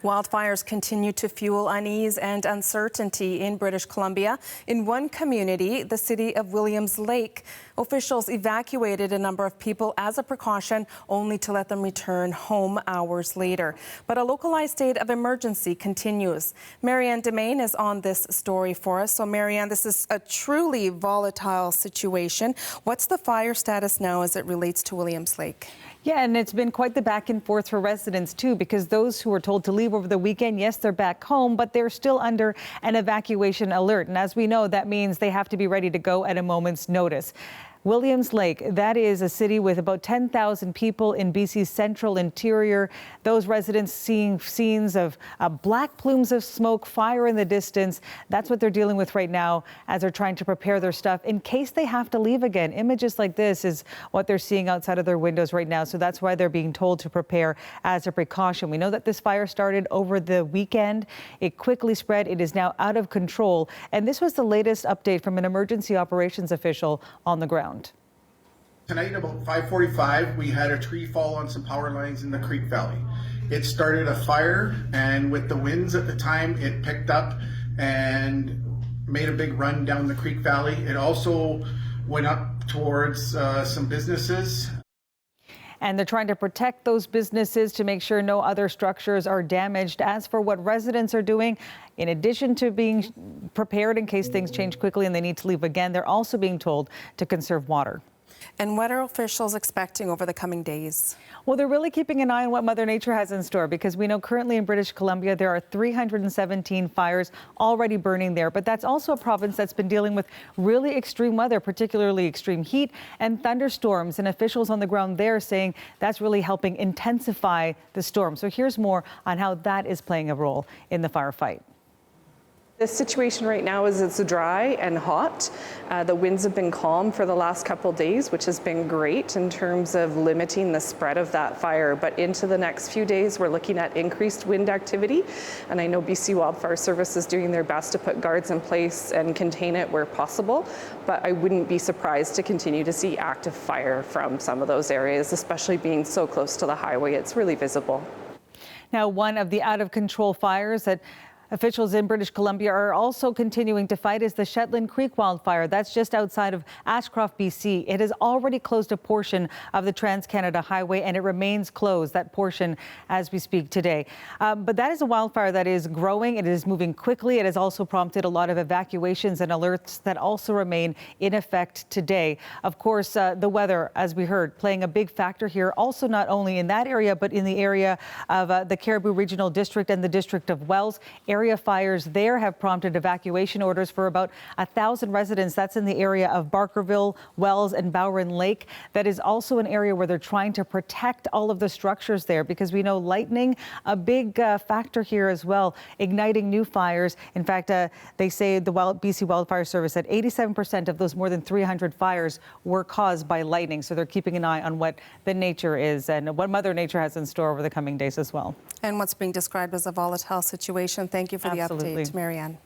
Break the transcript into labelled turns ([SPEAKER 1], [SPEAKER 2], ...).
[SPEAKER 1] Wildfires continue to fuel unease and uncertainty in British Columbia. In one community, the city of Williams Lake, officials evacuated a number of people as a precaution, only to let them return home hours later. But a localized state of emergency continues. Marianne Demain is on this story for us. So Marianne, this is a truly volatile situation. What's the fire status now as it relates to Williams Lake?
[SPEAKER 2] Yeah, and it's been quite the back and forth for residents, too, because those who were told to leave over the weekend, yes, they're back home, but they're still under an evacuation alert. And as we know, that means they have to be ready to go at a moment's notice. Williams Lake, that is a city with about 10,000 people in BC's central interior. Those residents seeing scenes of black plumes of smoke, fire in the distance. That's what they're dealing with right now as they're trying to prepare their stuff in case they have to leave again. Images like this is what they're seeing outside of their windows right now. So that's why they're being told to prepare as a precaution. We know that this fire started over the weekend. It quickly spread. It is now out of control. And this was the latest update from an emergency operations official on the ground.
[SPEAKER 3] Tonight about 5:45, we had a tree fall on some power lines in the Creek Valley. It started a fire, and with the winds at the time, it picked up and made a big run down the Creek Valley. It also went up towards some businesses.
[SPEAKER 2] And they're trying to protect those businesses to make sure no other structures are damaged. As for what residents are doing, in addition to being prepared in case things change quickly and they need to leave again, they're also being told to conserve water.
[SPEAKER 1] And what are officials expecting over the coming days?
[SPEAKER 2] Well, they're really keeping an eye on what Mother Nature has in store, because we know currently in British Columbia there are 317 fires already burning there. But that's also a province that's been dealing with really extreme weather, particularly extreme heat and thunderstorms. And officials on the ground there saying that's really helping intensify the storm. So here's more on how that is playing a role in the firefight.
[SPEAKER 4] The situation right now is it's dry and hot. The winds have been calm for the last couple days, which has been great in terms of limiting the spread of that fire. But into the next few days, we're looking at increased wind activity. And I know BC Wildfire Service is doing their best to put guards in place and contain it where possible. But I wouldn't be surprised to continue to see active fire from some of those areas, especially being so close to the highway. It's really visible.
[SPEAKER 2] Now, one of the out of control fires that officials in British Columbia are also continuing to fight is the Shetland Creek wildfire. That's just outside of Ashcroft, BC. It has already closed a portion of the Trans-Canada Highway, and it remains closed, that portion, as we speak today. But that is a wildfire that is growing. It is moving quickly. It has also prompted a lot of evacuations and alerts that also remain in effect today. Of course, the weather, as we heard, playing a big factor here. Also, not only in that area, but in the area of the Cariboo Regional District and the District of Wells. Area fires there have prompted evacuation orders for about 1,000 residents. That's in the area of Barkerville, Wells and Bowron Lake. That is also an area where they're trying to protect all of the structures there, because we know lightning, a big factor here as well, igniting new fires. In fact, they say the BC Wildfire Service that 87% of those more than 300 fires were caused by lightning. So they're keeping an eye on what the nature is and what Mother Nature has in store over the coming days as well.
[SPEAKER 1] And what's being described as a volatile situation. Thank you for the update, Marianne.